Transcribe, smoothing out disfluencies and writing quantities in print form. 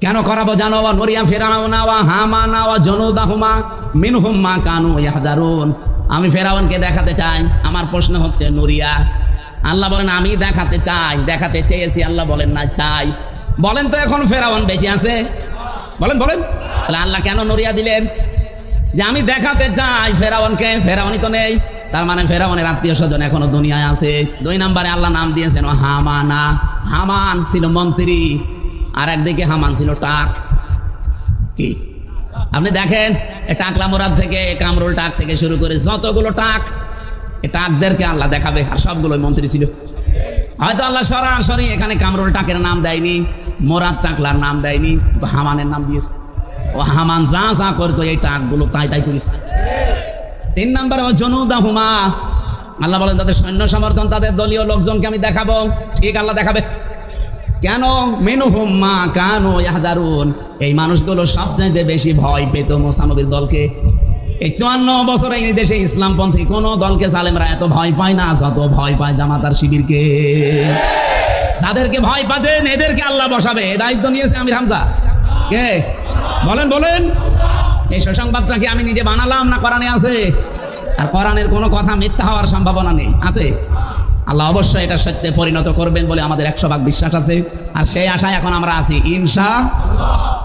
কেন করাবো জানো? নরিয়া ফিরাউনা ওয়া হামানা ওয়া জুনুদাহুমা মিনহুম মা কানু ইয়াহদারুন। আমি ফেরাউনকে দেখাতে চাই। আমার প্রশ্ন হচ্ছে নরিয়া, আল্লাহ বলেন আমি দেখাতে চাই, দেখাতে চেয়েছি, আল্লাহ বলেন না চাই। বলেন তো এখন ফেরাউন বেঁচে আছে? বলেন বলেন, তাহলে আল্লাহ কেন নরিয়া দিলেন? যে আমি দেখাতে চাই ফেরাউনকে, ফেরাউনই তো নেই, তার মানে ফেরাউনের আত্মীয় স্বজন এখনো দুনিয়ায় আছে। 2 নম্বরে আল্লাহ নাম দিয়েছেন হামানা। হামান ছিল মন্ত্রী, আর একদিকে হামান ছিল টাক। কি আপনি দেখেন, টাকলা মোরাদ থেকে কামরুল টাক থেকে শুরু করে যতগুলো টাক, টাকদেরকে আল্লাহ দেখাবে, আর সবগুলো মন্ত্রী ছিল। হয়তো আল্লাহ সরাসরি এখানে কামরুল টাকের নাম দেয়নি, মোরাদ টাকলার নাম দেয়নি, হামানের নাম দিয়েছে। ও হামান যা যা করতো এই টাকগুলো তাই তাই করেছে। 3 নম্বরে জুনুদাহুমা, আল্লাহ বলেন তাদের সৈন্য সমর্থন, তাদের দলীয় লোকজনকে আমি দেখাবো। ঠিক, আল্লাহ দেখাবে। কেন? মিনহুম মা কানু ইয়াহদারুন। এই মানুষগুলো সবচাইতে বেশি ভয় পেত মুসা নবীর দলকে। এই 54 বছরে এই দেশে ইসলামপন্থী কোন দলকে জালেমরা এত ভয় পায় না যত ভয় পায় জামাতার শিবিরকে। যাদেরকে ভয় পাতেন এদেরকে আল্লাহ বসাবে, দায়িত্ব নিয়েছে আমির হামজা। কে? বলেন বলেন। এই সুসংবাদটা কি আমি নিজে বানালাম না কোরআনে আছে? আর কোরআনের কোনো কথা মিথ্যা হওয়ার সম্ভাবনা নেই, আছে। আল্লাহ অবশ্যই এটা সত্যে পরিণত করবেন বলে আমাদের 100% বিশ্বাস আছে। আর সেই আশায় এখন আমরা আছি ইনশাআল্লাহ।